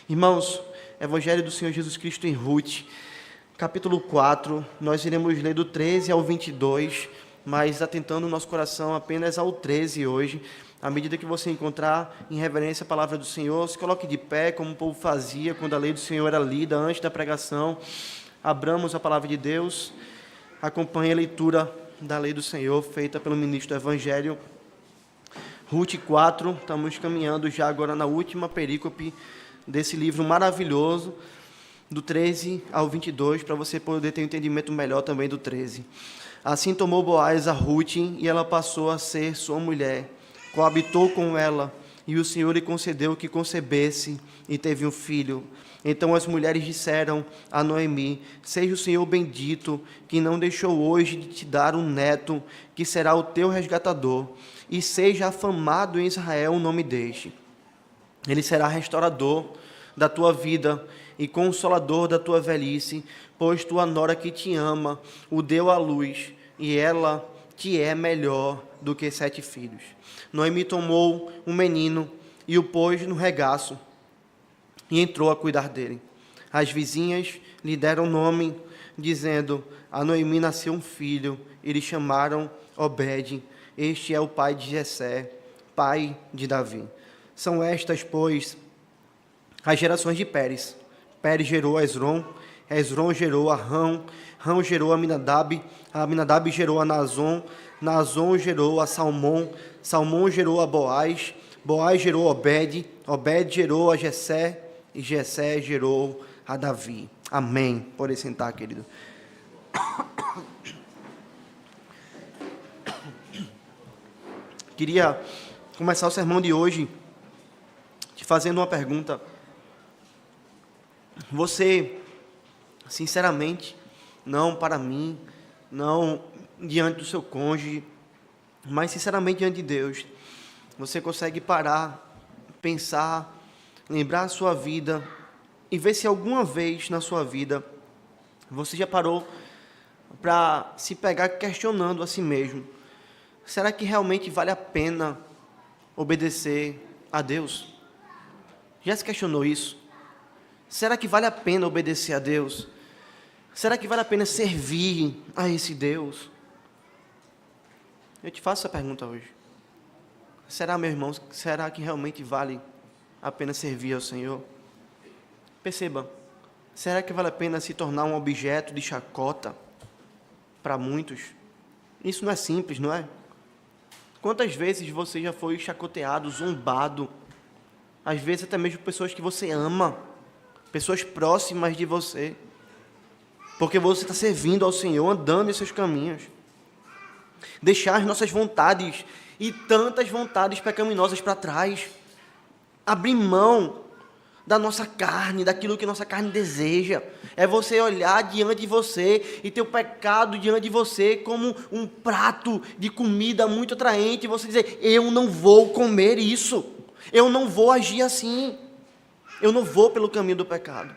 Irmãos, Evangelho do Senhor Jesus Cristo em Ruth, capítulo 4, nós iremos ler do 13 ao 22, mas atentando o nosso coração apenas ao 13 hoje. À medida que você encontrar em reverência a palavra do Senhor, se coloque de pé, como o povo fazia quando a lei do Senhor era lida antes da pregação. Abramos a palavra de Deus, acompanhe a leitura da lei do Senhor, feita pelo ministro do Evangelho. Ruth 4, estamos caminhando já agora na última perícope desse livro maravilhoso, do 13 ao 22, para você poder ter um entendimento melhor também do 13. Assim tomou Boaz a Ruth, e ela passou a ser sua mulher, coabitou com ela, e o Senhor lhe concedeu que concebesse, e teve um filho. Então as mulheres disseram a Noemi: seja o Senhor bendito, que não deixou hoje de te dar um neto, que será o teu resgatador, e seja afamado em Israel o nome deste. Ele será restaurador da tua vida e consolador da tua velhice, pois tua nora que te ama o deu à luz, e ela te é melhor do que 7 filhos. Noemi tomou um menino e o pôs no regaço e entrou a cuidar dele. As vizinhas lhe deram nome, dizendo: a Noemi nasceu um filho, e lhe chamaram Obed. Este é o pai de Jessé, pai de Davi. São estas, pois, as gerações de Pérez. Pérez gerou a Esrom, Esrom gerou a Rão, Rão gerou a Aminadab gerou a Nazon, Nazon gerou a Salmão, Salmão gerou a Boaz, Boaz gerou a Obed, Obed gerou a Jessé, e Jessé gerou a Davi. Amém. Pode sentar, querido. Queria começar o sermão de hoje te fazendo uma pergunta. Você, sinceramente, não para mim, não diante do seu cônjuge, mas sinceramente diante de Deus, você consegue parar, pensar, lembrar a sua vida e ver se alguma vez na sua vida você já parou para se pegar questionando a si mesmo: será que realmente vale a pena obedecer a Deus? Já se questionou isso? Será que vale a pena obedecer a Deus? Será que vale a pena servir a esse Deus? Eu te faço essa pergunta hoje. Será, meu irmão, será que realmente vale a pena servir ao Senhor? Perceba, será que vale a pena se tornar um objeto de chacota para muitos? Isso não é simples, não é? Quantas vezes você já foi chacoteado, zombado, às vezes até mesmo pessoas que você ama, pessoas próximas de você, porque você está servindo ao Senhor, andando em seus caminhos. Deixar as nossas vontades e tantas vontades pecaminosas para trás, abrir mão da nossa carne, daquilo que nossa carne deseja, é você olhar diante de você e ter o pecado diante de você como um prato de comida muito atraente, e você dizer: eu não vou comer isso, eu não vou agir assim, eu não vou pelo caminho do pecado.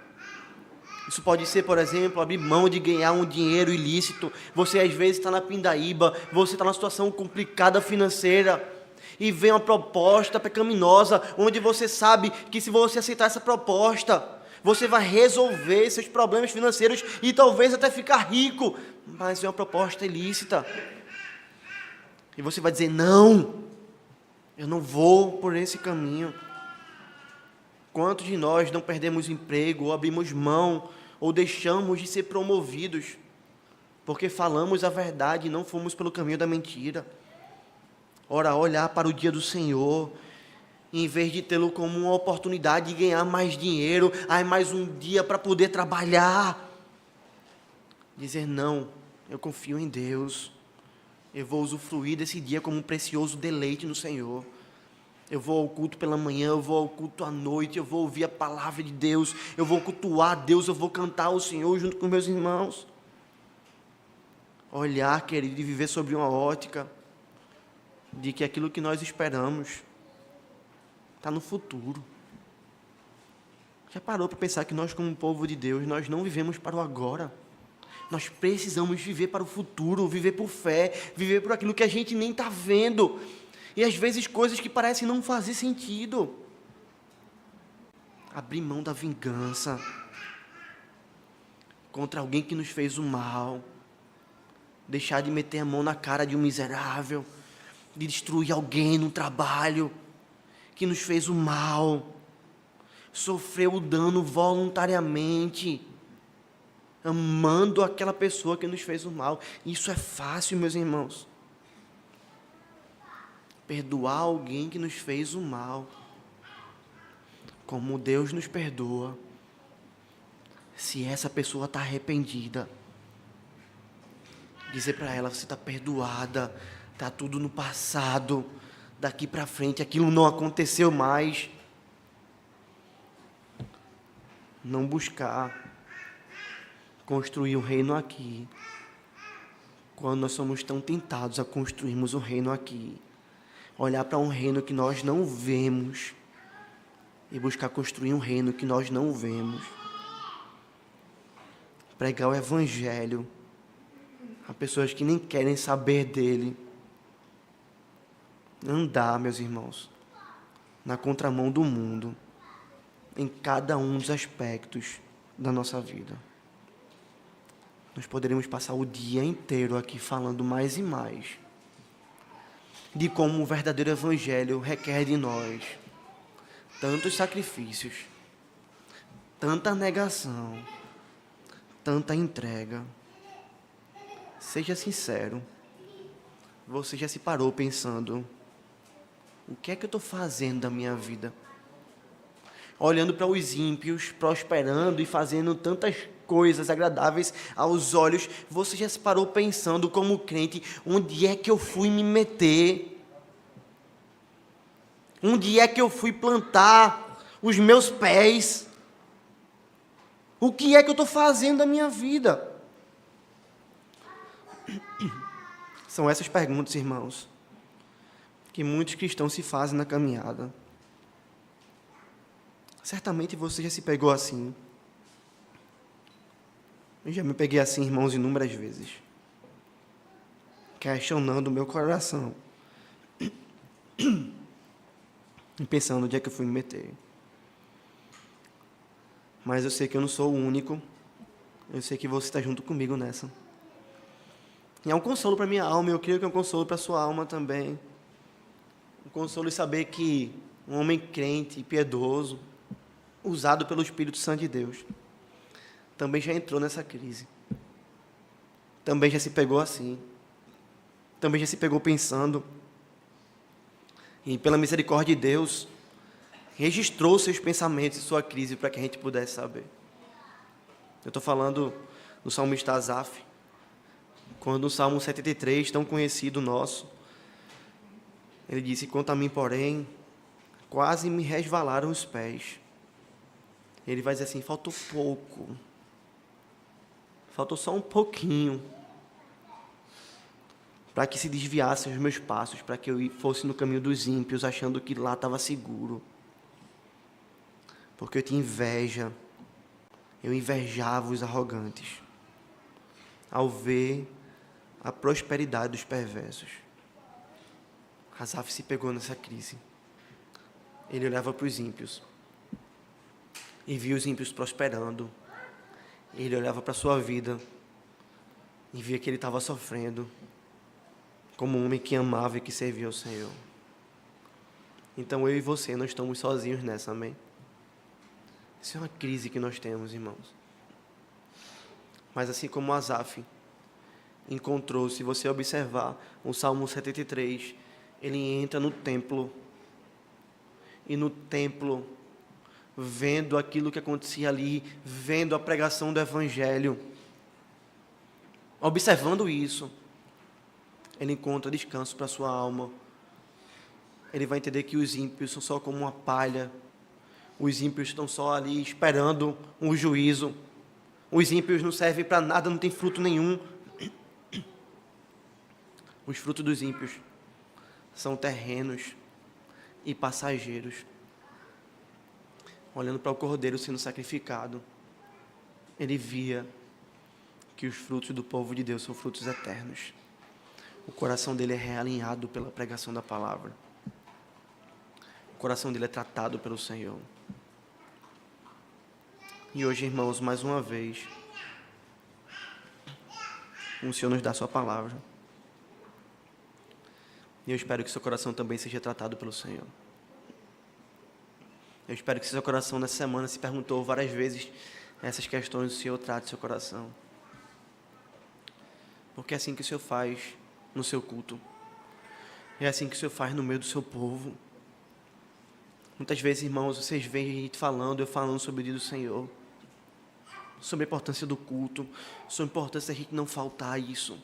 Isso pode ser, por exemplo, abrir mão de ganhar um dinheiro ilícito. Você às vezes está na pindaíba, você está numa situação complicada financeira, e vem uma proposta pecaminosa, onde você sabe que se você aceitar essa proposta, você vai resolver seus problemas financeiros e talvez até ficar rico, mas é uma proposta ilícita. E você vai dizer: não, eu não vou por esse caminho. Quantos de nós não perdemos emprego, ou abrimos mão, ou deixamos de ser promovidos, porque falamos a verdade e não fomos pelo caminho da mentira? Ora, olhar para o dia do Senhor, em vez de tê-lo como uma oportunidade de ganhar mais dinheiro, mais um dia para poder trabalhar, dizer: não, eu confio em Deus, eu vou usufruir desse dia como um precioso deleite no Senhor. Eu vou ao culto pela manhã, eu vou ao culto à noite, eu vou ouvir a palavra de Deus, eu vou cultuar a Deus, eu vou cantar ao Senhor junto com meus irmãos. Olhar, querido, e viver sobre uma ótica de que aquilo que nós esperamos está no futuro. Já parou para pensar que nós, como povo de Deus, nós não vivemos para o agora? Nós precisamos viver para o futuro, viver por fé, viver por aquilo que a gente nem está vendo. E às vezes coisas que parecem não fazer sentido. abrir mão da vingança contra alguém que nos fez o mal, deixar de meter a mão na cara de um miserável, de destruir alguém no trabalho que nos fez o mal, sofreu o dano voluntariamente, amando aquela pessoa que nos fez o mal. Isso é fácil, meus irmãos. Perdoar alguém que nos fez o mal, como Deus nos perdoa, se essa pessoa está arrependida, dizer para ela: você está perdoada, está tudo no passado, daqui para frente aquilo não aconteceu mais. Não buscar construir um reino aqui, quando nós somos tão tentados a construirmos um reino aqui, olhar para um reino que nós não vemos e buscar construir um reino que nós não vemos, pregar o evangelho a pessoas que nem querem saber dele, andar, meus irmãos, na contramão do mundo, em cada um dos aspectos da nossa vida. Nós poderíamos passar o dia inteiro aqui falando mais e mais de como o verdadeiro evangelho requer de nós tantos sacrifícios, tanta negação, tanta entrega. Seja sincero, você já se parou pensando: o que é que eu estou fazendo da minha vida? Olhando para os ímpios, prosperando e fazendo tantas coisas agradáveis aos olhos, você já se parou pensando, como crente: onde é que eu fui me meter? Onde é que eu fui plantar os meus pés? O que é que eu estou fazendo da minha vida? São essas perguntas, irmãos, que muitos cristãos se fazem na caminhada. Certamente você já se pegou assim. Eu já me peguei assim, irmãos, inúmeras vezes, questionando o meu coração e pensando onde é que eu fui me meter. Mas eu sei que eu não sou o único. Eu sei que você está junto comigo nessa. E é um consolo para minha alma, e eu creio que é um consolo para a sua alma também. Um consolo de saber que um homem crente e piedoso, usado pelo Espírito Santo de Deus, também já entrou nessa crise. Também já se pegou assim. Também já se pegou pensando. E pela misericórdia de Deus, registrou seus pensamentos e sua crise para que a gente pudesse saber. Eu estou falando do salmista Asaf, quando no Salmo 73, tão conhecido nosso, ele disse: quanto a mim, porém, quase me resvalaram os pés. Ele vai dizer assim: faltou pouco, faltou só um pouquinho, para que se desviassem os meus passos, para que eu fosse no caminho dos ímpios, achando que lá estava seguro. Porque eu tinha inveja, eu invejava os arrogantes, ao ver a prosperidade dos perversos. Asaf se pegou nessa crise. Ele olhava para os ímpios e via os ímpios prosperando. Ele olhava para a sua vida e via que ele estava sofrendo, como um homem que amava e que servia ao Senhor. Então eu e você não estamos sozinhos nessa, amém? Isso é uma crise que nós temos, irmãos. Mas assim como Asaf encontrou, se você observar o Salmo 73, ele entra no templo, e no templo, vendo aquilo que acontecia ali, vendo a pregação do Evangelho, observando isso, ele encontra descanso para a sua alma. Ele vai entender que os ímpios são só como uma palha, os ímpios estão só ali esperando um juízo, os ímpios não servem para nada, não tem fruto nenhum. Os frutos dos ímpios são terrenos e passageiros. Olhando para o Cordeiro sendo sacrificado, ele via que os frutos do povo de Deus são frutos eternos. O coração dele é realinhado pela pregação da palavra. O coração dele é tratado pelo Senhor. E hoje, irmãos, mais uma vez, o Senhor nos dá a sua palavra. E eu espero que seu coração também seja tratado pelo Senhor. Eu espero que seu coração nessa semana se perguntou várias vezes essas questões, o Senhor trate seu coração. Porque é assim que o Senhor faz no seu culto. É assim que o Senhor faz no meio do seu povo. Muitas vezes, irmãos, vocês veem a gente falando, eu falando sobre o dia do Senhor, sobre a importância do culto, sobre a importância da gente não faltar a isso.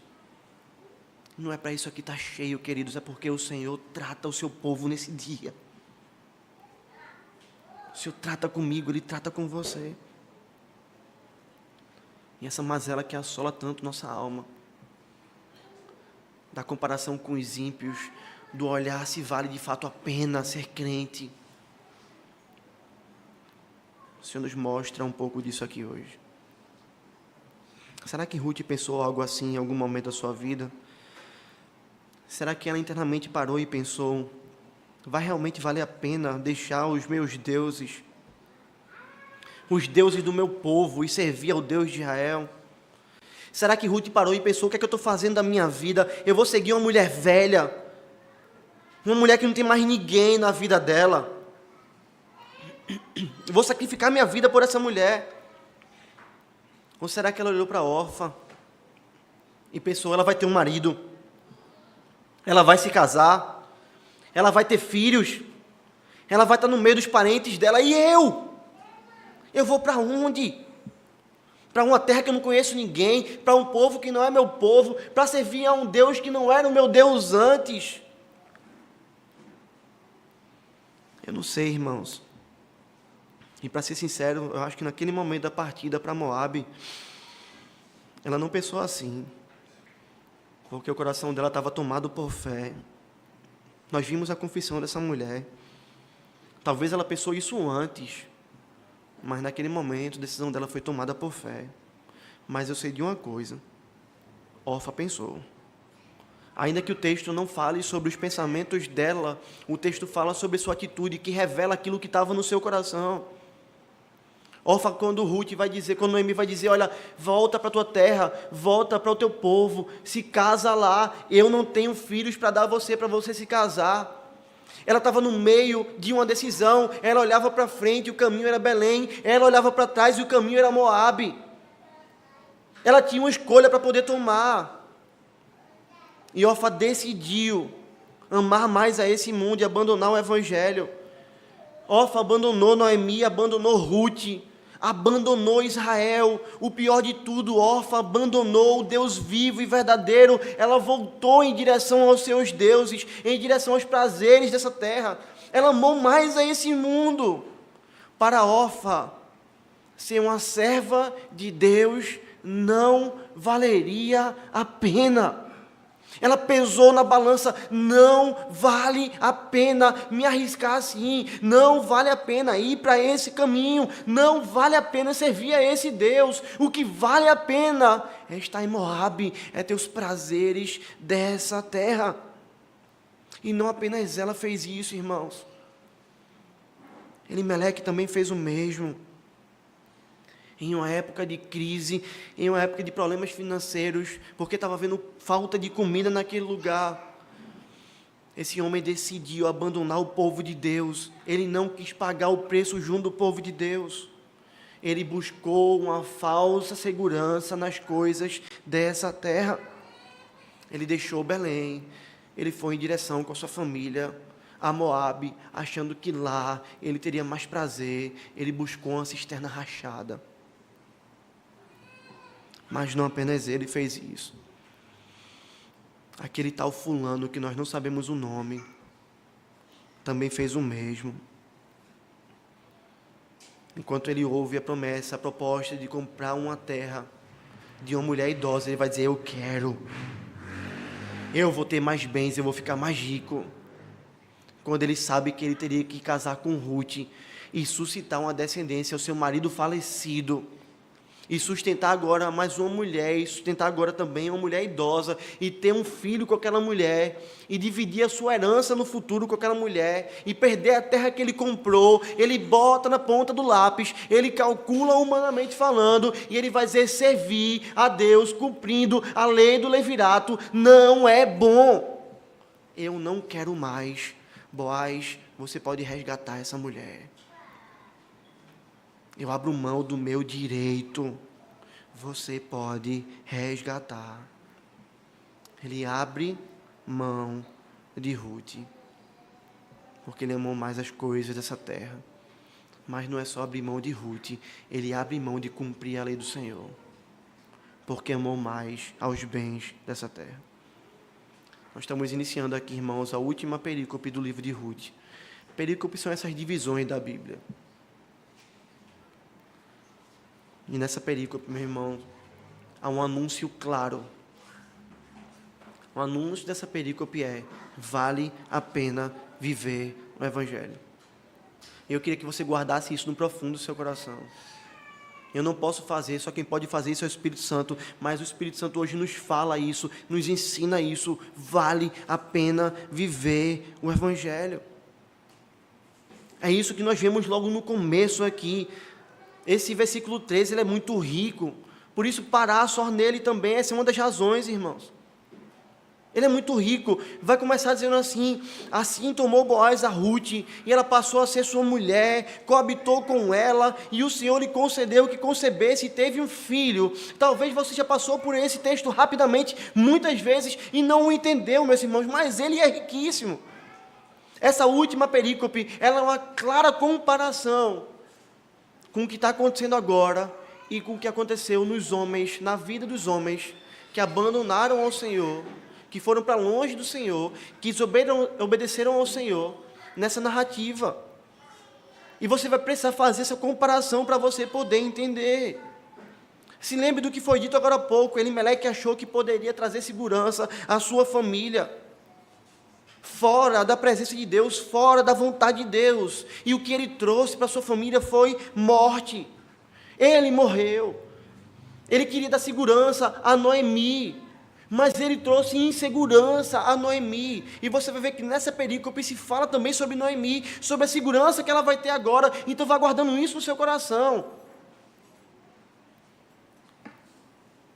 Não é para isso aqui estar cheio, queridos, é porque o Senhor trata o seu povo nesse dia. O Senhor trata comigo, Ele trata com você. E essa mazela que assola tanto nossa alma, da comparação com os ímpios, do olhar se vale de fato a pena ser crente. O Senhor nos mostra um pouco disso aqui hoje. Será que Ruth pensou algo assim em algum momento da sua vida? Será que ela internamente parou e pensou, vai realmente valer a pena deixar os meus deuses, os deuses do meu povo, e servir ao Deus de Israel? Será que Ruth parou e pensou, o que é que eu estou fazendo da minha vida? Eu vou seguir uma mulher velha, uma mulher que não tem mais ninguém na vida dela. Eu vou sacrificar minha vida por essa mulher. Ou será que ela olhou para a órfã e pensou, ela vai ter um marido, ela vai se casar, ela vai ter filhos, ela vai estar no meio dos parentes dela, e eu? Eu vou para onde? Para uma terra que eu não conheço ninguém, para um povo que não é meu povo, para servir a um Deus que não era o meu Deus antes. Eu não sei, irmãos. E para ser sincero, eu acho que naquele momento da partida para Moabe, ela não pensou assim, porque o coração dela estava tomado por fé. Nós vimos a confissão dessa mulher. Talvez ela pensou isso antes, mas naquele momento a decisão dela foi tomada por fé. Mas eu sei de uma coisa, Orfa pensou. Ainda que o texto não fale sobre os pensamentos dela, o texto fala sobre sua atitude, que revela aquilo que estava no seu coração. Orfa, quando Ruth vai dizer, quando Noemi vai dizer, olha, volta para a tua terra, volta para o teu povo, se casa lá, eu não tenho filhos para dar a você, para você se casar. Ela estava no meio de uma decisão, ela olhava para frente, o caminho era Belém, ela olhava para trás e o caminho era Moabe. Ela tinha uma escolha para poder tomar. E Orfa decidiu amar mais a esse mundo e abandonar o evangelho. Orfa abandonou Noemi, abandonou Ruth, abandonou Israel. O pior de tudo, Orfa abandonou o Deus vivo e verdadeiro. Ela voltou em direção aos seus deuses, em direção aos prazeres dessa terra. Ela amou mais a esse mundo. Para Orfa, ser uma serva de Deus não valeria a pena. Ela pesou na balança, não vale a pena me arriscar assim, não vale a pena ir para esse caminho, não vale a pena servir a esse Deus. O que vale a pena é estar em Moabe, é ter os prazeres dessa terra. E não apenas ela fez isso, irmãos. Elimeleque também fez o mesmo. Em uma época de crise, em uma época de problemas financeiros, porque estava havendo falta de comida naquele lugar. Esse homem decidiu abandonar o povo de Deus. Ele não quis pagar o preço junto do povo de Deus. Ele buscou uma falsa segurança nas coisas dessa terra. Ele deixou Belém, ele foi em direção com a sua família a Moabe, achando que lá ele teria mais prazer. Ele buscou uma cisterna rachada. Mas não apenas ele fez isso. Aquele tal fulano, que nós não sabemos o nome, também fez o mesmo. Enquanto ele ouve a promessa, a proposta de comprar uma terra de uma mulher idosa, ele vai dizer, eu quero. Eu vou ter mais bens, eu vou ficar mais rico. Quando ele sabe que ele teria que casar com Ruth e suscitar uma descendência ao seu marido falecido. e sustentar agora mais uma mulher, e sustentar agora também uma mulher idosa, e ter um filho com aquela mulher, e dividir a sua herança no futuro com aquela mulher, e perder a terra que ele comprou, ele bota na ponta do lápis, ele calcula humanamente falando, e ele vai dizer: servir a Deus cumprindo a lei do levirato não é bom. Eu não quero mais. Boaz, você pode resgatar essa mulher. Eu abro mão do meu direito. Você pode resgatar. Ele abre mão de Ruth, porque ele amou mais as coisas dessa terra. Mas não é só abrir mão de Ruth, ele abre mão de cumprir a lei do Senhor, porque amou mais aos bens dessa terra. Nós estamos iniciando aqui, irmãos, a última perícope do livro de Ruth. Perícopes são essas divisões da Bíblia. E nessa perícope, meu irmão, há um anúncio claro. O anúncio dessa perícope é: vale a pena viver o Evangelho. Eu queria que você guardasse isso no profundo do seu coração. Eu não posso fazer, só quem pode fazer isso é o Espírito Santo, mas o Espírito Santo hoje nos fala isso, nos ensina isso. Vale a pena viver o Evangelho. É isso que nós vemos logo no começo aqui. Esse versículo 13, ele é muito rico, por isso parar só nele também, essa é uma das razões, irmãos. Ele é muito rico, vai começar dizendo assim: assim tomou Boaz a Ruth, e ela passou a ser sua mulher, coabitou com ela, e o Senhor lhe concedeu que concebesse e teve um filho. Talvez você já passou por esse texto rapidamente, muitas vezes, e não o entendeu, meus irmãos, mas ele é riquíssimo. Essa última perícope, ela é uma clara comparação com o que está acontecendo agora, e com o que aconteceu nos homens, na vida dos homens, que abandonaram ao Senhor, que foram para longe do Senhor, que obedeceram ao Senhor, nessa narrativa. E você vai precisar fazer essa comparação para você poder entender. Se lembre do que foi dito agora há pouco: Elimeleque achou que poderia trazer segurança à sua família, fora da presença de Deus, fora da vontade de Deus, e o que ele trouxe para sua família foi morte. Ele morreu. Ele queria dar segurança a Noemi, mas ele trouxe insegurança a Noemi. E você vai ver que nessa perícope se fala também sobre Noemi, sobre a segurança que ela vai ter agora. Então vá guardando isso no seu coração.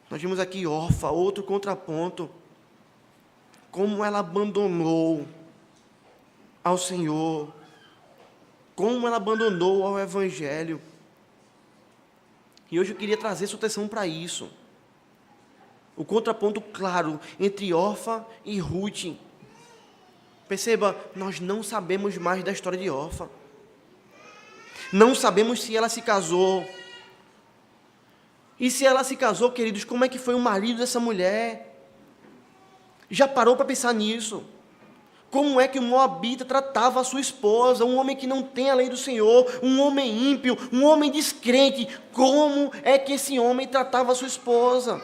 Nós vimos aqui Orfa, outro contraponto. Como ela abandonou ao Senhor, como ela abandonou ao Evangelho. E hoje eu queria trazer sua atenção para isso. O contraponto claro entre Orfa e Ruth. Perceba, nós não sabemos mais da história de Orfa. Não sabemos se ela se casou. E se ela se casou, queridos, como é que foi o marido dessa mulher? Já parou para pensar nisso? Como é que o moabita tratava a sua esposa, um homem que não tem a lei do Senhor, um homem ímpio, um homem descrente? Como é que esse homem tratava a sua esposa?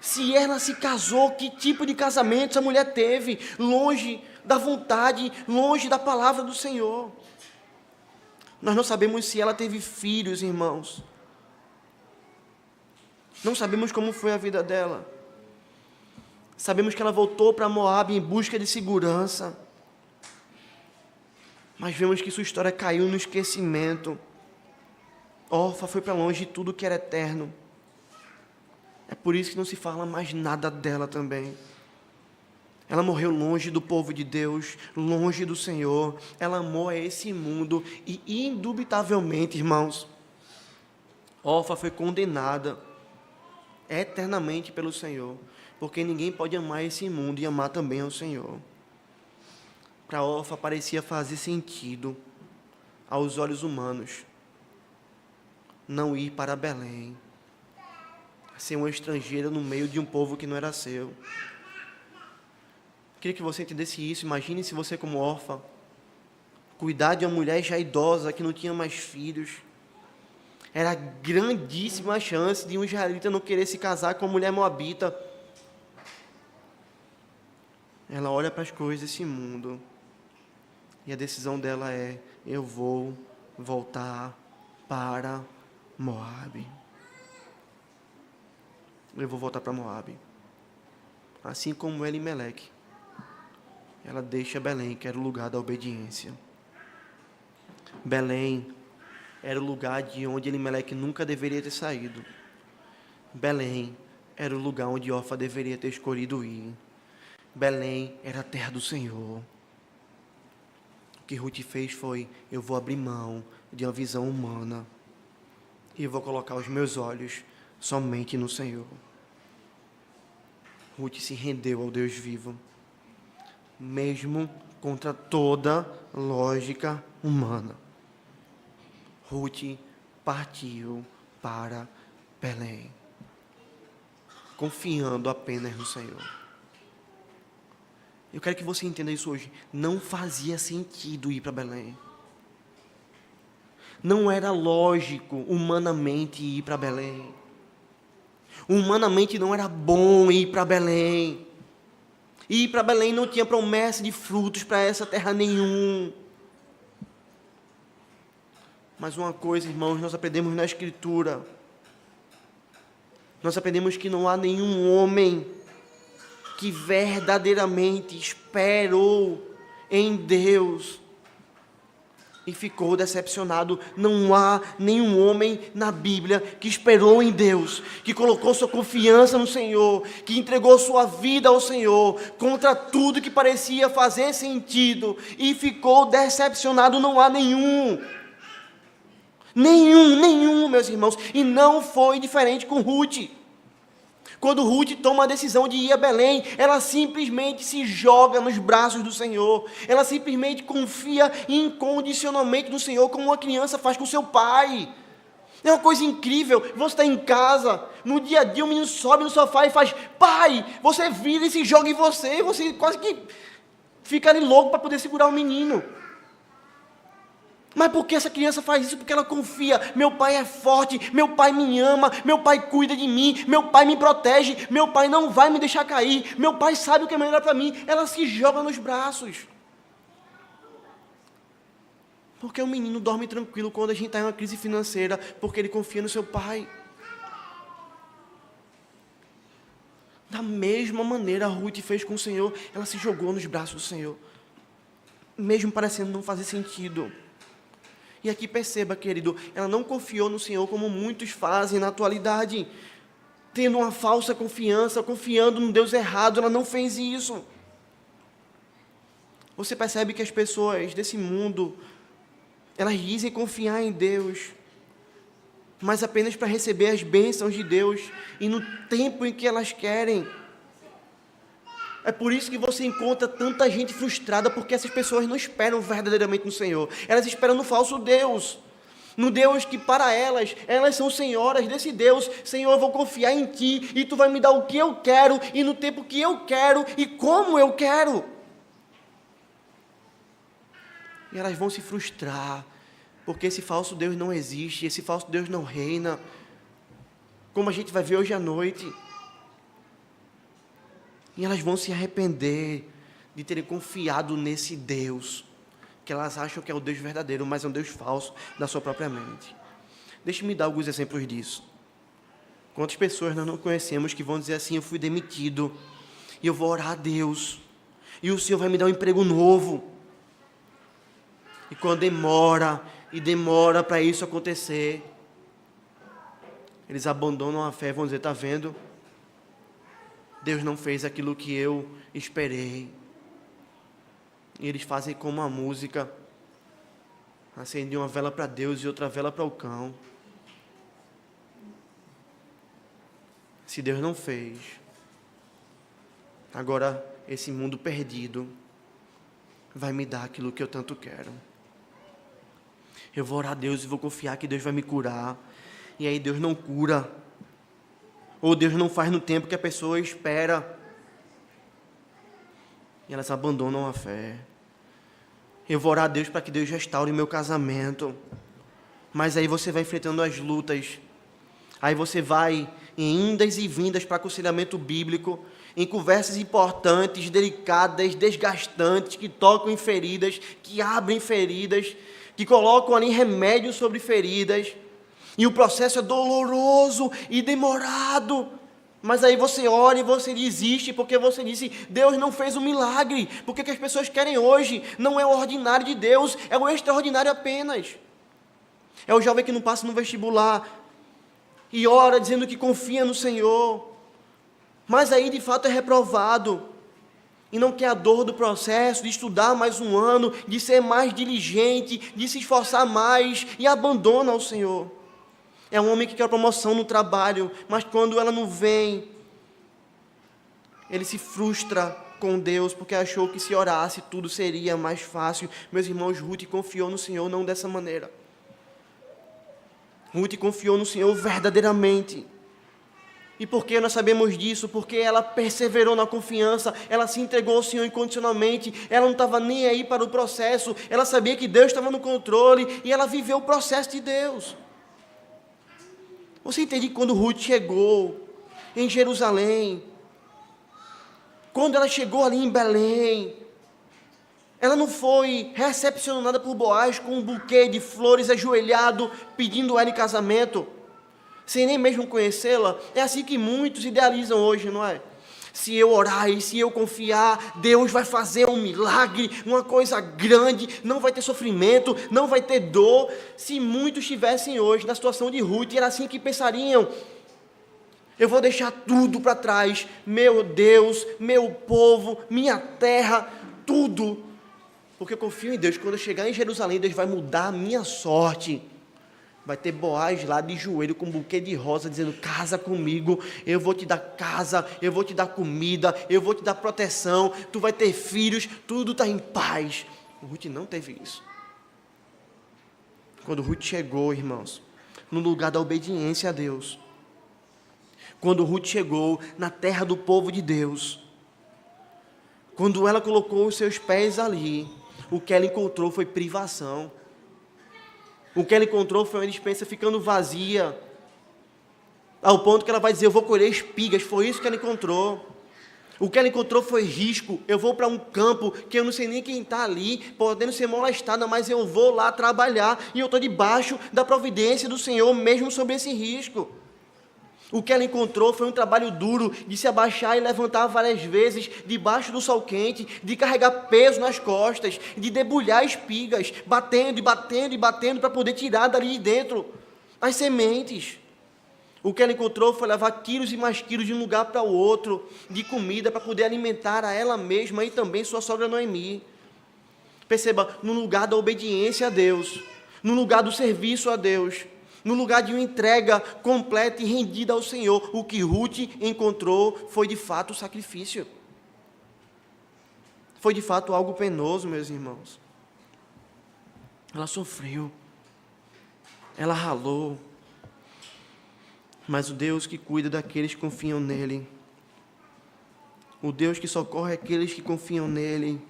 Se ela se casou, que tipo de casamento essa mulher teve? Longe da vontade, longe da palavra do Senhor. Nós não sabemos se ela teve filhos, irmãos. Não sabemos como foi a vida dela. Sabemos que ela voltou para Moabe em busca de segurança. Mas vemos que sua história caiu no esquecimento. Orfa foi para longe de tudo que era eterno. É por isso que não se fala mais nada dela também. Ela morreu longe do povo de Deus, longe do Senhor. Ela amou a esse mundo e, indubitavelmente, irmãos, Orfa foi condenada eternamente pelo Senhor, porque ninguém pode amar esse mundo e amar também ao Senhor. Para Orfa parecia fazer sentido, aos olhos humanos, não ir para Belém, ser uma estrangeira no meio de um povo que não era seu. Queria que você entendesse isso. Imagine se você, como órfã, cuidar de uma mulher já idosa, que não tinha mais filhos. Era grandíssima chance de um israelita não querer se casar com uma mulher moabita. Ela olha para as coisas desse mundo, e a decisão dela é: eu vou voltar para Moabe. eu vou voltar para Moabe. Assim como Elimeleque, ela deixa Belém, que era o lugar da obediência. Belém era o lugar de onde Elimeleque nunca deveria ter saído. Belém era o lugar onde Orfa deveria ter escolhido ir. Belém era a terra do Senhor. O que Ruth fez foi: eu vou abrir mão de uma visão humana e eu vou colocar os meus olhos somente no Senhor. Ruth se rendeu ao Deus vivo, mesmo contra toda lógica humana. Ruth partiu para Belém, confiando apenas no Senhor. Eu quero que você entenda isso hoje. Não fazia sentido ir para Belém. Não era lógico humanamente ir para Belém. Humanamente não era bom ir para Belém. Ir para Belém não tinha promessa de frutos para essa terra nenhum. Mas uma coisa, irmãos, nós aprendemos na Escritura. Nós aprendemos que não há nenhum homem que verdadeiramente esperou em Deus e ficou decepcionado. Não há nenhum homem na Bíblia que esperou em Deus, que colocou sua confiança no Senhor, que entregou sua vida ao Senhor, contra tudo que parecia fazer sentido, e ficou decepcionado. Não há nenhum, meus irmãos. E não foi diferente com Ruth. Quando Ruth toma a decisão de ir a Belém, ela simplesmente se joga nos braços do Senhor. Ela simplesmente confia incondicionalmente no Senhor, como uma criança faz com seu pai. É uma coisa incrível. Você está em casa, no dia a dia o menino sobe no sofá e faz: pai, você vira e se joga em você. E você quase que fica ali louco para poder segurar o menino. Mas por que essa criança faz isso? Porque ela confia: meu pai é forte, meu pai me ama, meu pai cuida de mim, meu pai me protege, meu pai não vai me deixar cair, meu pai sabe o que é melhor para mim. Ela se joga nos braços. Porque o menino dorme tranquilo quando a gente está em uma crise financeira, porque ele confia no seu pai. Da mesma maneira, a Ruth fez com o Senhor. Ela se jogou nos braços do Senhor, mesmo parecendo não fazer sentido. E aqui perceba, querido, ela não confiou no Senhor como muitos fazem na atualidade, tendo uma falsa confiança, confiando no Deus errado. Ela não fez isso. Você percebe que as pessoas desse mundo, elas dizem confiar em Deus, mas apenas para receber as bênçãos de Deus e no tempo em que elas querem. É por isso que você encontra tanta gente frustrada, porque essas pessoas não esperam verdadeiramente no Senhor. Elas esperam no falso Deus. No Deus que para elas são senhoras desse Deus. Senhor, eu vou confiar em Ti e Tu vai me dar o que eu quero e no tempo que eu quero e como eu quero. E elas vão se frustrar, porque esse falso Deus não existe, esse falso Deus não reina, como a gente vai ver hoje à noite. E elas vão se arrepender de terem confiado nesse Deus, que elas acham que é o Deus verdadeiro, mas é um Deus falso da sua própria mente. Deixe-me dar alguns exemplos disso. Quantas pessoas nós não conhecemos que vão dizer assim: eu fui demitido, e eu vou orar a Deus, e o Senhor vai me dar um emprego novo. E quando demora para isso acontecer, eles abandonam a fé e vão dizer: está vendo? Deus não fez aquilo que eu esperei. E eles fazem como a música: acende uma vela para Deus e outra vela para o cão. Se Deus não fez, agora esse mundo perdido vai me dar aquilo que eu tanto quero. Eu vou orar a Deus e vou confiar que Deus vai me curar. E aí Deus não cura, ou Deus não faz no tempo que a pessoa espera, e elas abandonam a fé. Eu vou orar a Deus para que Deus restaure meu casamento, mas aí você vai enfrentando as lutas, aí você vai em indas e vindas para aconselhamento bíblico, em conversas importantes, delicadas, desgastantes, que tocam em feridas, que abrem feridas, que colocam ali remédios sobre feridas, e o processo é doloroso e demorado. Mas aí você ora e você desiste, porque você disse, Deus não fez um milagre. Porque o que as pessoas querem hoje não é o ordinário de Deus, é o extraordinário apenas. É o jovem que não passa no vestibular e ora dizendo que confia no Senhor, mas aí de fato é reprovado, e não quer a dor do processo, de estudar mais um ano, de ser mais diligente, de se esforçar mais, e abandona o Senhor. É um homem que quer promoção no trabalho, mas quando ela não vem, ele se frustra com Deus, porque achou que se orasse tudo seria mais fácil. Meus irmãos, Ruth confiou no Senhor não dessa maneira. Ruth confiou no Senhor verdadeiramente. E por que nós sabemos disso? Porque ela perseverou na confiança, ela se entregou ao Senhor incondicionalmente, ela não estava nem aí para o processo, ela sabia que Deus estava no controle, e ela viveu o processo de Deus. Você entende que quando Ruth chegou em Jerusalém, quando ela chegou ali em Belém, ela não foi recepcionada por Boaz com um buquê de flores ajoelhado, pedindo ela em casamento, sem nem mesmo conhecê-la. É assim que muitos idealizam hoje, não é? Se eu orar e se eu confiar, Deus vai fazer um milagre, uma coisa grande, não vai ter sofrimento, não vai ter dor. Se muitos estivessem hoje na situação de Ruth, era assim que pensariam: eu vou deixar tudo para trás, meu Deus, meu povo, minha terra, tudo, porque eu confio em Deus. Quando eu chegar em Jerusalém, Deus vai mudar a minha sorte. Vai ter Boaz lá de joelho com um buquê de rosa, dizendo: casa comigo, eu vou te dar casa, eu vou te dar comida, eu vou te dar proteção, tu vai ter filhos, tudo está em paz. Ruth não teve isso. Quando Ruth chegou, irmãos, no lugar da obediência a Deus, quando Ruth chegou na terra do povo de Deus, quando ela colocou os seus pés ali, o que ela encontrou foi privação. O que ela encontrou foi uma despensa ficando vazia, ao ponto que ela vai dizer: eu vou colher espigas. Foi isso que ela encontrou. O que ela encontrou foi risco. Eu vou para um campo que eu não sei nem quem está ali, podendo ser molestada, mas eu vou lá trabalhar, e eu estou debaixo da providência do Senhor, mesmo sob esse risco. O que ela encontrou foi um trabalho duro, de se abaixar e levantar várias vezes, debaixo do sol quente, de carregar peso nas costas, de debulhar espigas, batendo e batendo e batendo, para poder tirar dali de dentro as sementes. O que ela encontrou foi levar quilos e mais quilos de um lugar para o outro, de comida, para poder alimentar a ela mesma e também sua sogra Noemi. Perceba, no lugar da obediência a Deus, no lugar do serviço a Deus, no lugar de uma entrega completa e rendida ao Senhor, o que Ruth encontrou foi de fato o sacrifício. Foi de fato algo penoso, meus irmãos. Ela sofreu, ela ralou, mas o Deus que cuida daqueles que confiam nele, o Deus que socorre aqueles que confiam nele,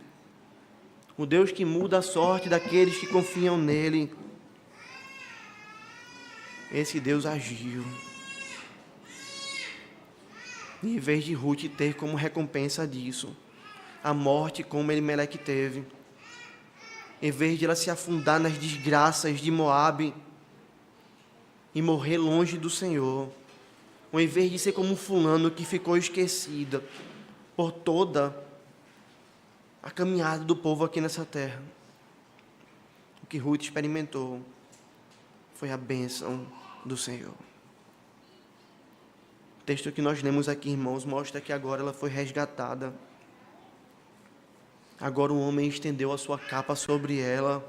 o Deus que muda a sorte daqueles que confiam nele, esse Deus agiu. E em vez de Ruth ter como recompensa disso a morte como Elimeleque teve, em vez de ela se afundar nas desgraças de Moabe e morrer longe do Senhor, ou em vez de ser como um fulano que ficou esquecida por toda a caminhada do povo aqui nessa terra, o que Ruth experimentou foi a bênção do Senhor. O texto que nós lemos aqui, irmãos, mostra que agora ela foi resgatada. Agora o homem estendeu a sua capa sobre ela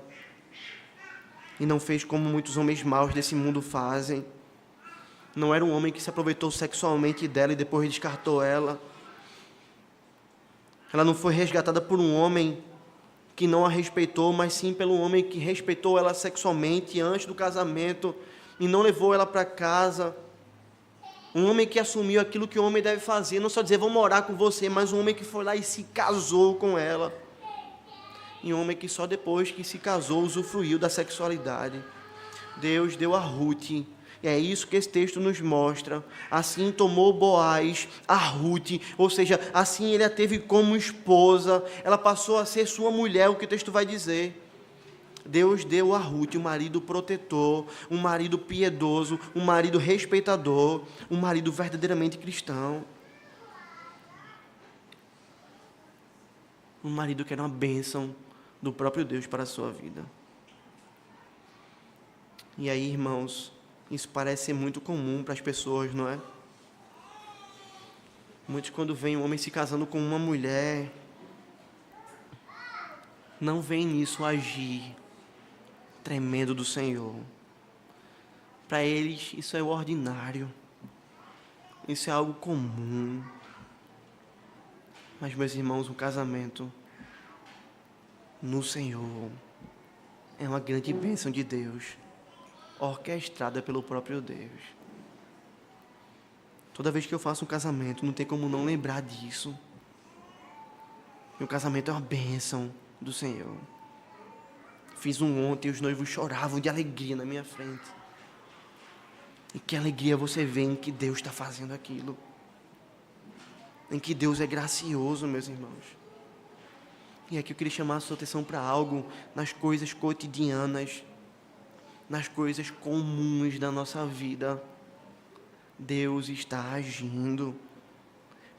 e não fez como muitos homens maus desse mundo fazem. Não era um homem que se aproveitou sexualmente dela e depois descartou ela. Ela não foi resgatada por um homem que não a respeitou, mas sim pelo homem que respeitou ela sexualmente antes do casamento e não levou ela para casa. Um homem que assumiu aquilo que o homem deve fazer, não só dizer vou morar com você, mas um homem que foi lá e se casou com ela. E um homem que só depois que se casou usufruiu da sexualidade. Deus deu a Ruth, e é isso que esse texto nos mostra. Assim tomou Boaz a Ruth, ou seja, assim ele a teve como esposa, ela passou a ser sua mulher, o que o texto vai dizer. Deus deu a Ruth um marido protetor, um marido piedoso, um marido respeitador, um marido verdadeiramente cristão. Um marido que era uma bênção do próprio Deus para a sua vida. E aí, irmãos, isso parece ser muito comum para as pessoas, não é? Muitos, quando veem um homem se casando com uma mulher, não veem nisso agir tremendo do Senhor. Para eles, isso é o ordinário. Isso é algo comum. Mas, meus irmãos, o casamento no Senhor é uma grande bênção de Deus, orquestrada pelo próprio Deus. Toda vez que eu faço um casamento, não tem como não lembrar disso. Meu casamento é uma bênção do Senhor. Fiz um ontem e os noivos choravam de alegria na minha frente. E que alegria você vê em que Deus está fazendo aquilo. Em que Deus é gracioso, meus irmãos. E aqui eu queria chamar a sua atenção para algo nas coisas cotidianas, nas coisas comuns da nossa vida. Deus está agindo.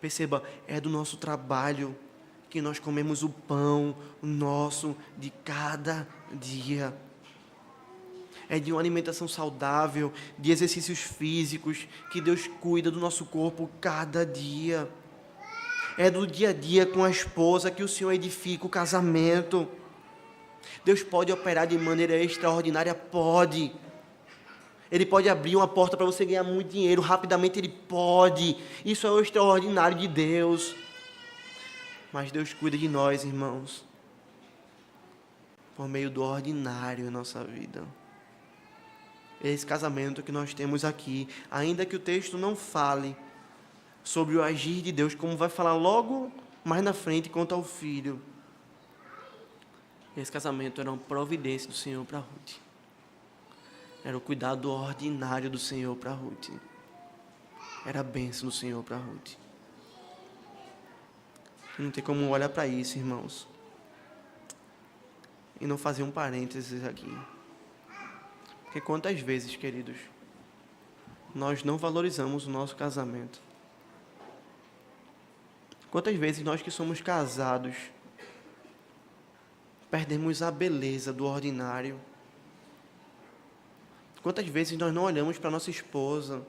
Perceba, é do nosso trabalho que nós comemos o pão nosso de cada dia. É de uma alimentação saudável, de exercícios físicos, que Deus cuida do nosso corpo cada dia. É do dia a dia com a esposa que o Senhor edifica o casamento. Deus pode operar de maneira extraordinária? Pode. Ele pode abrir uma porta para você ganhar muito dinheiro, rapidamente Ele pode. Isso é o extraordinário de Deus. Mas Deus cuida de nós, irmãos, por meio do ordinário em nossa vida. Esse casamento que nós temos aqui, ainda que o texto não fale sobre o agir de Deus, como vai falar logo mais na frente quanto ao filho. Esse casamento era uma providência do Senhor para Ruth. Era o cuidado ordinário do Senhor para Ruth. Era a bênção do Senhor para Ruth. Não tem como olhar para isso, irmãos, e não fazer um parênteses aqui. Porque quantas vezes, queridos, nós não valorizamos o nosso casamento? Quantas vezes nós que somos casados perdemos a beleza do ordinário? Quantas vezes nós não olhamos para nossa esposa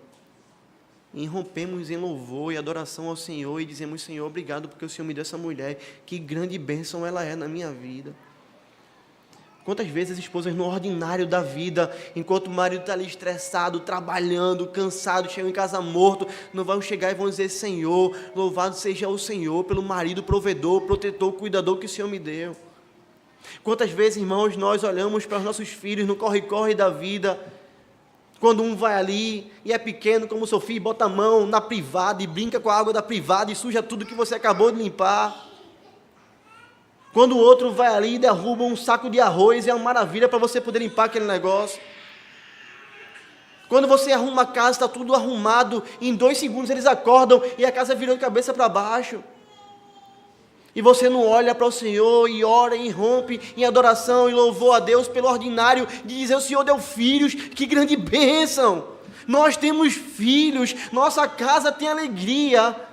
e rompemos em louvor e adoração ao Senhor e dizemos: Senhor, obrigado porque o Senhor me deu essa mulher, que grande bênção ela é na minha vida. Quantas vezes as esposas no ordinário da vida, enquanto o marido está ali estressado, trabalhando, cansado, chegam em casa morto, não vão chegar e vão dizer: Senhor, louvado seja o Senhor pelo marido provedor, protetor, cuidador que o Senhor me deu. Quantas vezes, irmãos, nós olhamos para os nossos filhos no corre-corre da vida, quando um vai ali e é pequeno como o seu filho, bota a mão na privada e brinca com a água da privada e suja tudo que você acabou de limpar. Quando o outro vai ali e derruba um saco de arroz, é uma maravilha para você poder limpar aquele negócio. Quando você arruma a casa, está tudo arrumado, em 2 segundos eles acordam e a casa virou de cabeça para baixo. E você não olha para o Senhor e ora e rompe em adoração e louvor a Deus pelo ordinário de dizer: o Senhor deu filhos, que grande bênção! Nós temos filhos, nossa casa tem alegria.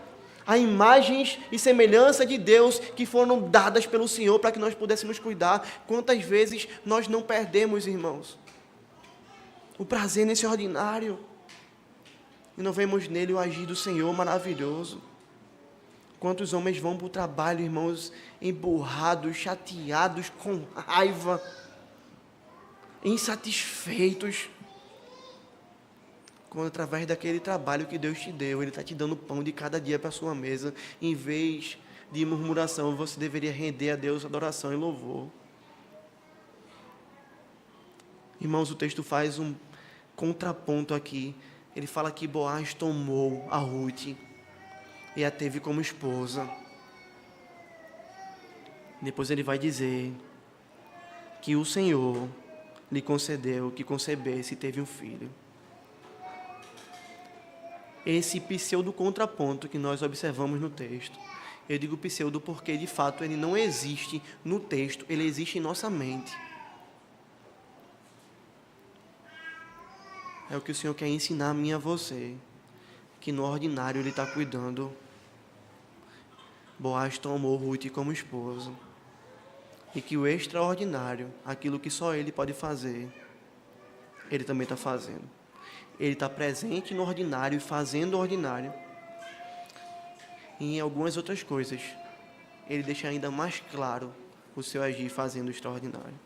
Há imagens e semelhança de Deus que foram dadas pelo Senhor para que nós pudéssemos cuidar. Quantas vezes nós não perdemos, irmãos, o prazer nesse ordinário e não vemos nele o agir do Senhor maravilhoso? Quantos homens vão para o trabalho, irmãos, emburrados, chateados, com raiva, insatisfeitos, quando através daquele trabalho que Deus te deu, Ele está te dando pão de cada dia para a sua mesa, em vez de murmuração, você deveria render a Deus adoração e louvor. Irmãos, o texto faz um contraponto aqui. Ele fala que Boaz tomou a Ruth e a teve como esposa. Depois ele vai dizer que o Senhor lhe concedeu que concebesse e teve um filho. Esse pseudo contraponto que nós observamos no texto, eu digo pseudo porque de fato ele não existe no texto, ele existe em nossa mente. É o que o Senhor quer ensinar a mim e a você, que no ordinário Ele está cuidando. Boaz tomou Ruth como esposa, e que o extraordinário, aquilo que só Ele pode fazer, Ele também está fazendo. Ele está presente no ordinário e fazendo o ordinário. E em algumas outras coisas, Ele deixa ainda mais claro o seu agir fazendo o extraordinário.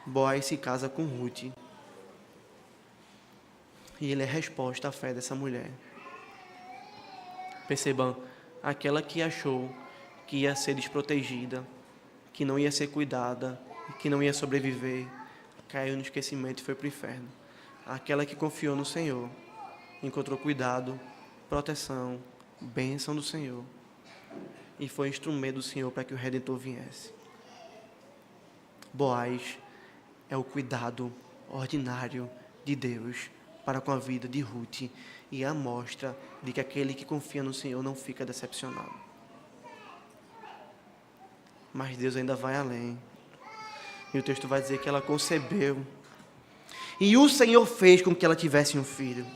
Boaz se casa com Ruth. E ele é resposta à fé dessa mulher. Percebam, aquela que achou que ia ser desprotegida, que não ia ser cuidada, que não ia sobreviver, caiu no esquecimento e foi para o inferno. Aquela que confiou no Senhor, encontrou cuidado, proteção, bênção do Senhor, e foi instrumento do Senhor para que o Redentor viesse. Boaz é o cuidado ordinário de Deus para com a vida de Ruth, e a mostra de que aquele que confia no Senhor não fica decepcionado. Mas Deus ainda vai além. E o texto vai dizer que ela concebeu. E o Senhor fez com que ela tivesse um filho.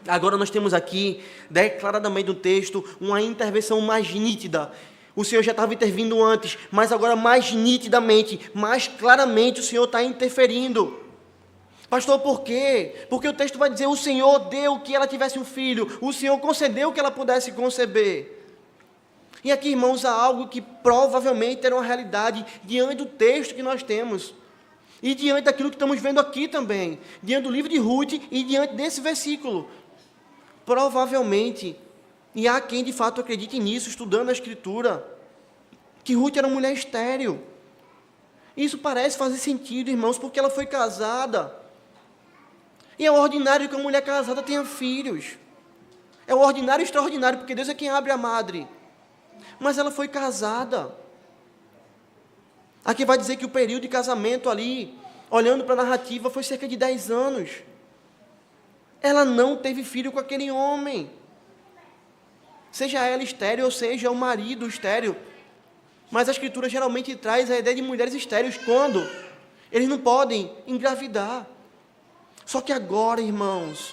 Agora nós temos aqui, declaradamente no texto, uma intervenção mais nítida. O Senhor já estava intervindo antes, mas agora mais nitidamente, mais claramente o Senhor está interferindo. Pastor, por quê? Porque o texto vai dizer, o Senhor deu que ela tivesse um filho, o Senhor concedeu que ela pudesse conceber. E aqui, irmãos, há algo que provavelmente era uma realidade diante do texto que nós temos. E diante daquilo que estamos vendo aqui também, diante do livro de Ruth e diante desse versículo. Provavelmente, e há quem de fato acredite nisso, estudando a Escritura, que Ruth era uma mulher estéril. Isso parece fazer sentido, irmãos, porque ela foi casada. E é ordinário que uma mulher casada tenha filhos. É o ordinário e extraordinário, porque Deus é quem abre a madre. Mas ela foi casada. Aqui vai dizer que o período de casamento ali, olhando para a narrativa, foi cerca de 10 anos. Ela não teve filho com aquele homem. Seja ela estéril ou seja o marido estéril. Mas a Escritura geralmente traz a ideia de mulheres estéreis quando eles não podem engravidar. Só que agora, irmãos,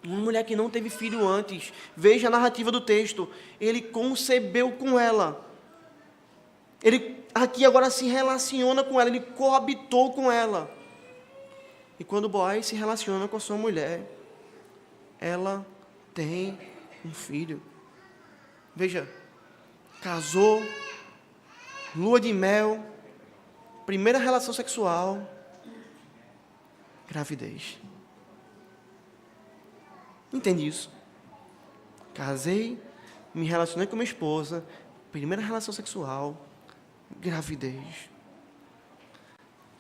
uma mulher que não teve filho antes, veja a narrativa do texto, ele concebeu com ela. Ele aqui agora se relaciona com ela, ele coabitou com ela. E quando Boaz se relaciona com a sua mulher, ela tem um filho. Veja, casou, lua de mel, primeira relação sexual, gravidez. Entende isso? Casei, me relacionei com minha esposa, primeira relação sexual, gravidez.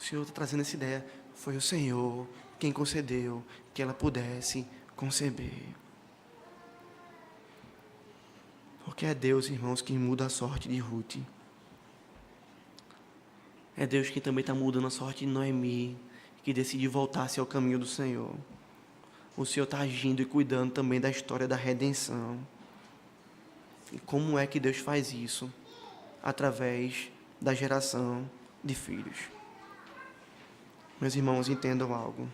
O Senhor está trazendo essa ideia. Foi o Senhor quem concedeu que ela pudesse conceber. Porque é Deus, irmãos, que muda a sorte de Ruth. É Deus que também está mudando a sorte de Noemi, que decidiu voltar-se ao caminho do Senhor. O Senhor está agindo e cuidando também da história da redenção. E como é que Deus faz isso? Através da geração de filhos. Meus irmãos, entendam algo.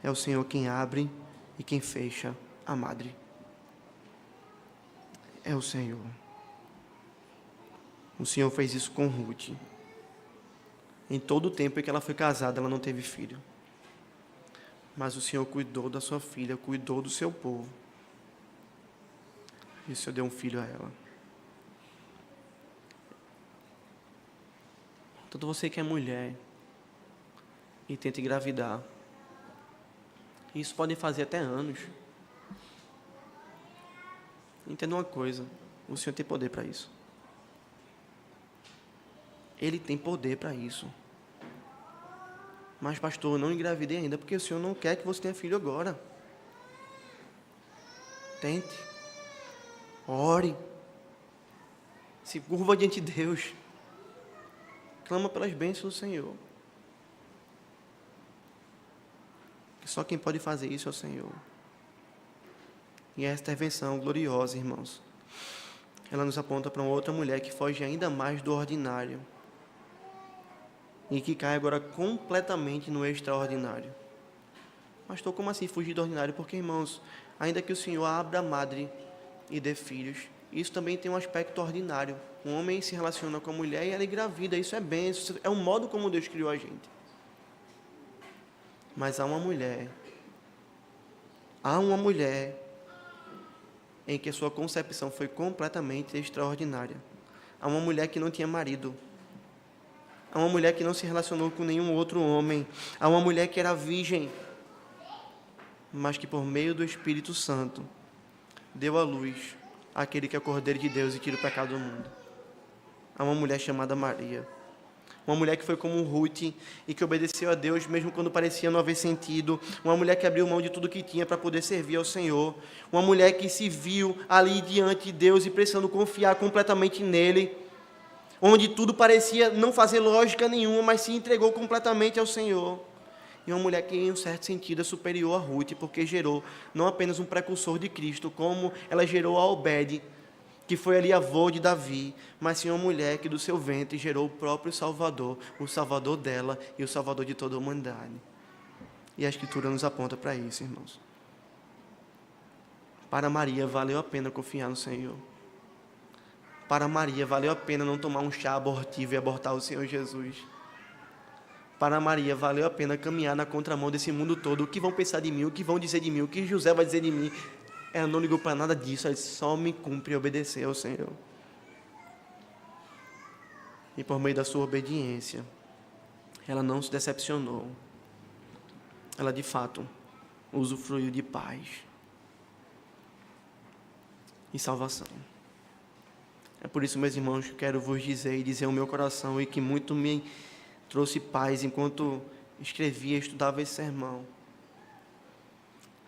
É o Senhor quem abre e quem fecha a madre. É o Senhor. O Senhor fez isso com Ruth. Em todo o tempo em que ela foi casada, ela não teve filho. Mas o Senhor cuidou da sua filha, cuidou do seu povo. E o Senhor deu um filho a ela. Então você que é mulher e tenta engravidar, isso pode fazer até anos. Entenda uma coisa, o Senhor tem poder para isso. Ele tem poder para isso. Mas, pastor, não engravidei ainda, porque o Senhor não quer que você tenha filho agora. Tente. Ore. Se curva diante de Deus. Clama pelas bênçãos do Senhor. Que só quem pode fazer isso é o Senhor. E esta intervenção gloriosa, irmãos, ela nos aponta para uma outra mulher que foge ainda mais do ordinário. E que cai agora completamente no extraordinário. Pastor, como assim fugir do ordinário? Porque, irmãos, ainda que o Senhor abra a madre e dê filhos, isso também tem um aspecto ordinário. Um homem se relaciona com a mulher e ela engravida. Isso é bênção, é o modo como Deus criou a gente. Mas há uma mulher em que a sua concepção foi completamente extraordinária. Há uma mulher que não tinha marido. Há uma mulher que não se relacionou com nenhum outro homem. Há uma mulher que era virgem, mas que por meio do Espírito Santo deu à luz aquele que é o Cordeiro de Deus e tira o pecado do mundo. Há uma mulher chamada Maria. Uma mulher que foi como Ruth e que obedeceu a Deus mesmo quando parecia não haver sentido. Uma mulher que abriu mão de tudo que tinha para poder servir ao Senhor. Uma mulher que se viu ali diante de Deus e precisando confiar completamente nele. Onde tudo parecia não fazer lógica nenhuma, mas se entregou completamente ao Senhor. E uma mulher que, em um certo sentido, é superior a Ruth, porque gerou não apenas um precursor de Cristo, como ela gerou a Obed, que foi ali avô de Davi, mas sim uma mulher que do seu ventre gerou o próprio Salvador, o Salvador dela e o Salvador de toda a humanidade. E a Escritura nos aponta para isso, irmãos. Para Maria valeu a pena confiar no Senhor. Para Maria valeu a pena não tomar um chá abortivo e abortar o Senhor Jesus. Para Maria valeu a pena caminhar na contramão desse mundo todo. O que vão pensar de mim, o que vão dizer de mim, o que José vai dizer de mim. Ela não ligou para nada disso, ela só me cumpre e obedecer ao Senhor. E por meio da sua obediência, ela não se decepcionou. Ela, de fato, usufruiu de paz e salvação. É por isso, meus irmãos, que quero vos dizer e dizer o meu coração, e que muito me trouxe paz enquanto escrevia e estudava esse sermão.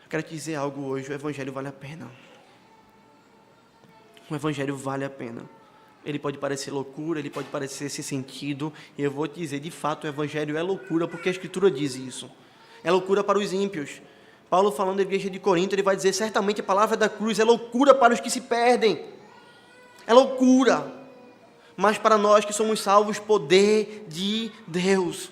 Quero te dizer algo hoje, o Evangelho vale a pena. O Evangelho vale a pena. Ele pode parecer loucura, ele pode parecer sem sentido, e eu vou te dizer, de fato, o Evangelho é loucura, porque a Escritura diz isso. É loucura para os ímpios. Paulo, falando da igreja de Corinto, ele vai dizer, certamente a palavra da cruz é loucura para os que se perdem. É loucura. Mas para nós que somos salvos, poder de Deus.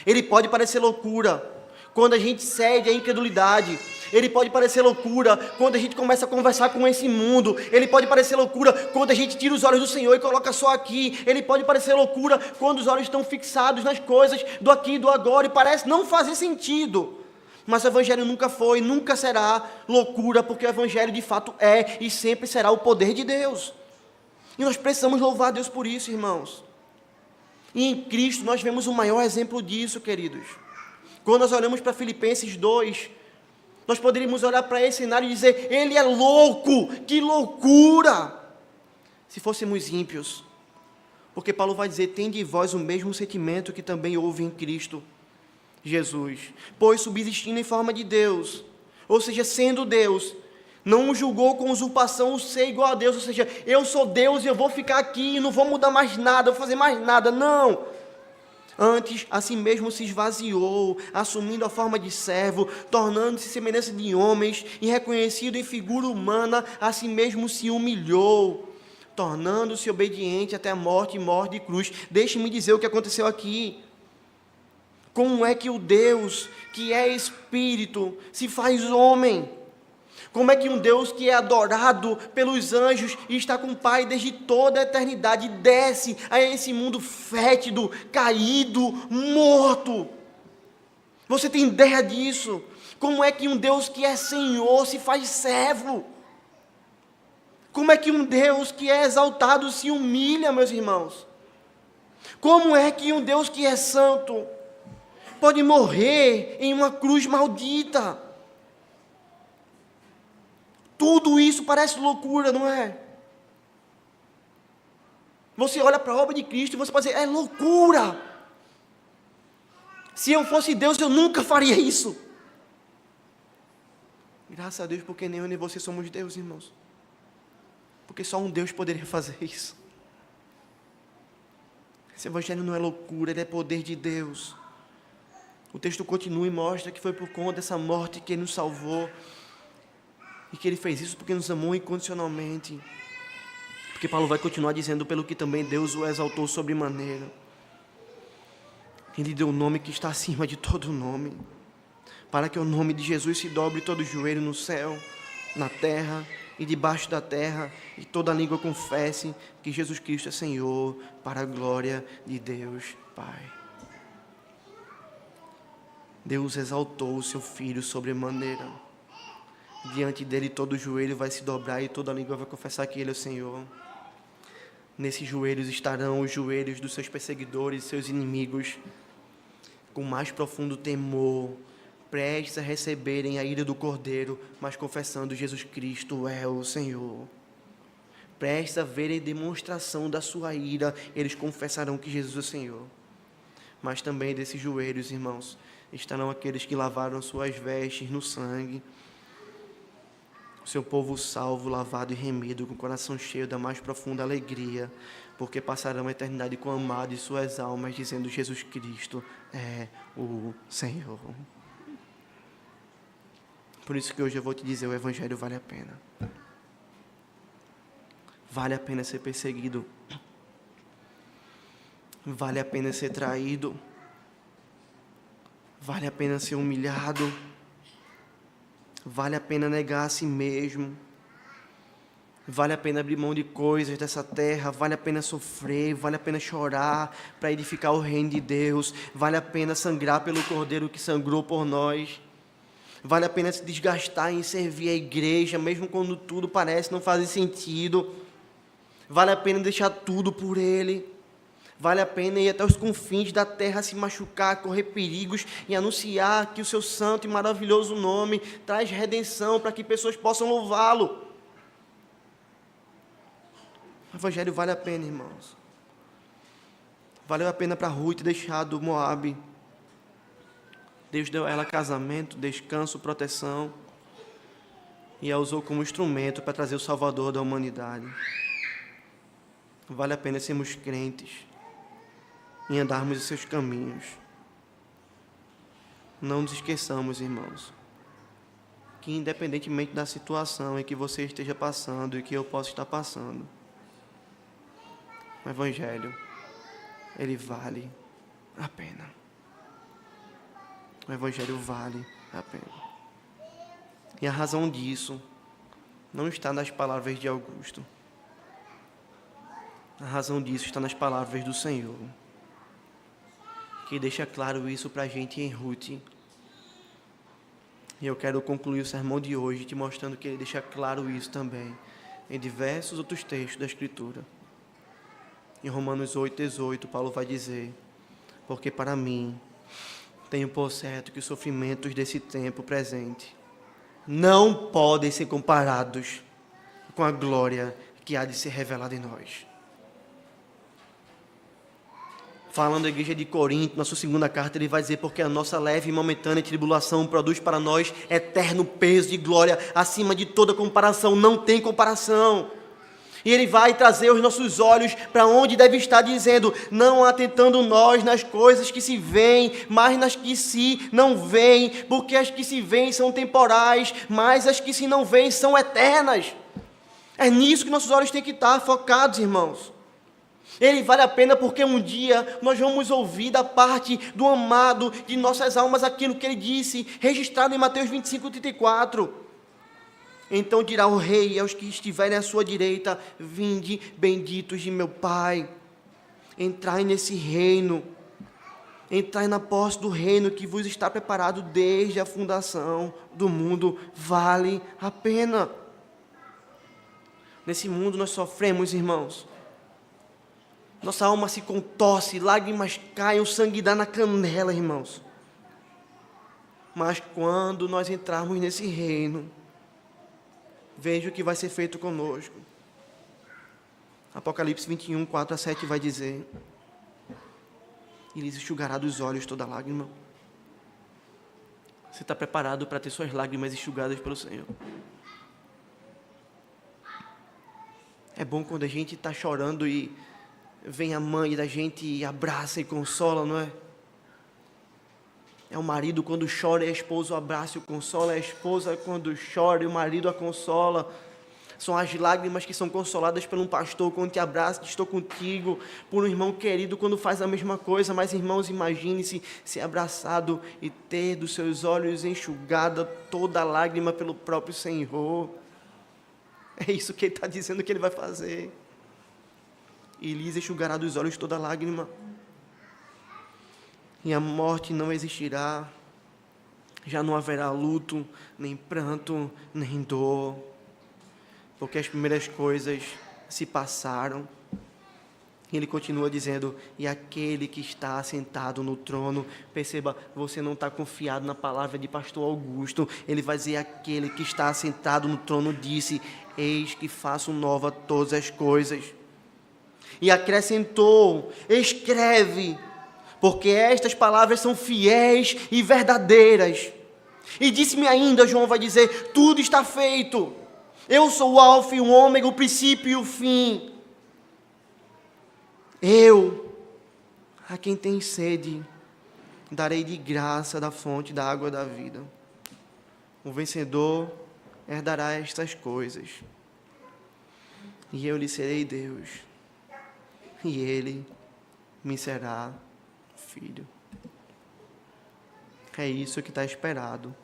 Ele pode parecer loucura quando a gente cede à incredulidade. Ele pode parecer loucura quando a gente começa a conversar com esse mundo. Ele pode parecer loucura quando a gente tira os olhos do Senhor e coloca só aqui. Ele pode parecer loucura quando os olhos estão fixados nas coisas do aqui e do agora e parece não fazer sentido. Mas o Evangelho nunca foi, nunca será loucura, porque o Evangelho de fato é e sempre será o poder de Deus. E nós precisamos louvar a Deus por isso, irmãos. E em Cristo nós vemos o maior exemplo disso, queridos. Quando nós olhamos para Filipenses 2, nós poderíamos olhar para esse cenário e dizer, ele é louco, que loucura, se fôssemos ímpios. Porque Paulo vai dizer, tende em vós o mesmo sentimento que também houve em Cristo Jesus. Pois subsistindo em forma de Deus, ou seja, sendo Deus, não julgou com usurpação o ser igual a Deus, ou seja, eu sou Deus e eu vou ficar aqui e não vou mudar mais nada, vou fazer mais nada, não. Antes, a si mesmo se esvaziou, assumindo a forma de servo, tornando-se semelhança de homens, e reconhecido em figura humana, a si mesmo se humilhou, tornando-se obediente até a morte e morte de cruz. Deixe-me dizer o que aconteceu aqui. Como é que o Deus, que é Espírito, se faz homem? Como é que um Deus que é adorado pelos anjos e está com o Pai desde toda a eternidade desce a esse mundo fétido, caído, morto? Você tem ideia disso? Como é que um Deus que é Senhor se faz servo? Como é que um Deus que é exaltado se humilha, meus irmãos? Como é que um Deus que é santo pode morrer em uma cruz maldita? Tudo isso parece loucura, não é? Você olha para a obra de Cristo e você pode dizer, é loucura. Se eu fosse Deus, eu nunca faria isso. Graças a Deus, porque nem eu nem você somos Deus, irmãos. Porque só um Deus poderia fazer isso. Esse Evangelho não é loucura, ele é poder de Deus. O texto continua e mostra que foi por conta dessa morte que Ele nos salvou. E que Ele fez isso porque nos amou incondicionalmente. Porque Paulo vai continuar dizendo, pelo que também Deus o exaltou sobremaneira. Ele deu o nome que está acima de todo nome. para que o nome de Jesus se dobre todo o joelho no céu, na terra e debaixo da terra, e toda língua confesse que Jesus Cristo é Senhor, para a glória de Deus Pai. Deus exaltou o seu Filho sobremaneira. Diante dele todo o joelho vai se dobrar e toda língua vai confessar que ele é o Senhor. Nesses joelhos estarão os joelhos dos seus perseguidores, seus inimigos, com mais profundo temor, prestes a receberem a ira do Cordeiro, mas confessando Jesus Cristo é o Senhor. Prestes a verem demonstração da sua ira, eles confessarão que Jesus é o Senhor. Mas também desses joelhos, irmãos, estarão aqueles que lavaram suas vestes no sangue, o seu povo salvo, lavado e remido, com o coração cheio da mais profunda alegria, porque passarão a eternidade com o amado em suas almas, dizendo: Jesus Cristo é o Senhor. Por isso que hoje eu vou te dizer, o Evangelho vale a pena. Vale a pena ser perseguido. Vale a pena ser traído. Vale a pena ser humilhado. Vale a pena negar a si mesmo. Vale a pena abrir mão de coisas dessa terra. Vale a pena sofrer. Vale a pena chorar para edificar o reino de Deus. Vale a pena sangrar pelo Cordeiro que sangrou por nós. Vale a pena se desgastar em servir a igreja, mesmo quando tudo parece não fazer sentido. Vale a pena deixar tudo por Ele. Vale a pena ir até os confins da terra, se machucar, correr perigos e anunciar que o seu santo e maravilhoso nome traz redenção para que pessoas possam louvá-lo. O Evangelho vale a pena, irmãos. Valeu a pena para Ruth deixar do Moabe. Deus deu a ela casamento, descanso, proteção, e a usou como instrumento para trazer o Salvador da humanidade. Vale a pena sermos crentes e andarmos em seus caminhos. Não nos esqueçamos, irmãos, que independentemente da situação em que você esteja passando e que eu possa estar passando, o Evangelho, ele vale a pena. O Evangelho vale a pena. E a razão disso não está nas palavras de Augusto. A razão disso está nas palavras do Senhor, que deixa claro isso para a gente em Ruth. E eu quero concluir o sermão de hoje te mostrando que ele deixa claro isso também em diversos outros textos da Escritura. Em Romanos 8:18, Paulo vai dizer: porque para mim tenho por certo que os sofrimentos desse tempo presente não podem ser comparados com a glória que há de ser revelada em nós. Falando da igreja de Corinto, na sua segunda carta, ele vai dizer: porque a nossa leve e momentânea tribulação produz para nós eterno peso de glória, acima de toda comparação, não tem comparação. E ele vai trazer os nossos olhos para onde deve estar, dizendo: não atentando nós nas coisas que se veem, mas nas que se não veem, porque as que se veem são temporais, mas as que se não veem são eternas. É nisso que nossos olhos têm que estar focados, irmãos. Ele vale a pena porque um dia nós vamos ouvir da parte do amado de nossas almas aquilo que ele disse, registrado em Mateus 25:34. Então dirá o rei aos que estiverem à sua direita: vinde, benditos de meu Pai, entrai nesse reino, entrai na posse do reino que vos está preparado desde a fundação do mundo. Vale a pena. Nesse mundo nós sofremos, irmãos. Nossa alma se contorce, lágrimas caem, o sangue dá na canela, irmãos. Mas quando nós entrarmos nesse reino, veja o que vai ser feito conosco. Apocalipse 21, 4-7 vai dizer: e lhes enxugará dos olhos toda lágrima. Você está preparado para ter suas lágrimas enxugadas pelo Senhor? É bom quando a gente está chorando e vem a mãe da gente e abraça e consola, não é? É o marido quando chora e a esposa o abraça e o consola. É a esposa quando chora e o marido a consola. São as lágrimas que são consoladas por um pastor quando te abraça, estou contigo, por um irmão querido quando faz a mesma coisa. Mas, irmãos, imagine-se ser abraçado e ter dos seus olhos enxugada toda a lágrima pelo próprio Senhor. É isso que Ele está dizendo que Ele vai fazer. E lhes enxugará dos olhos toda a lágrima. E a morte não existirá. Já não haverá luto, nem pranto, nem dor. Porque as primeiras coisas se passaram. E ele continua dizendo, e aquele que está sentado no trono, perceba, você não está confiado na palavra de pastor Augusto, ele vai dizer, aquele que está sentado no trono disse, eis que faço nova todas as coisas. E acrescentou, escreve, porque estas palavras são fiéis e verdadeiras. E disse-me ainda, João vai dizer, tudo está feito. Eu sou o alfa e o ômega, o princípio e o fim. Eu, a quem tem sede, darei de graça da fonte da água da vida. O vencedor herdará estas coisas. E eu lhe serei Deus. E ele me será filho. É isso que está esperado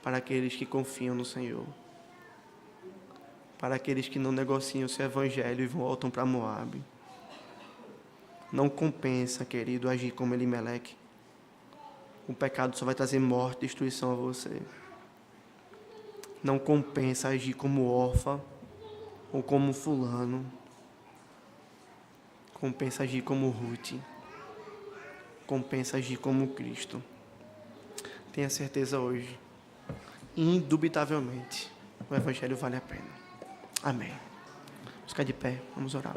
para aqueles que confiam no Senhor. Para aqueles que não negociam o seu evangelho e voltam para Moabe. Não compensa, querido, agir como Elimeleque. O pecado só vai trazer morte e destruição a você. Não compensa agir como Orfa ou como fulano. Compensa agir como Ruth. Compensa agir como Cristo. Tenha certeza hoje, indubitavelmente, o evangelho vale a pena. Amém. Vamos ficar de pé, vamos orar.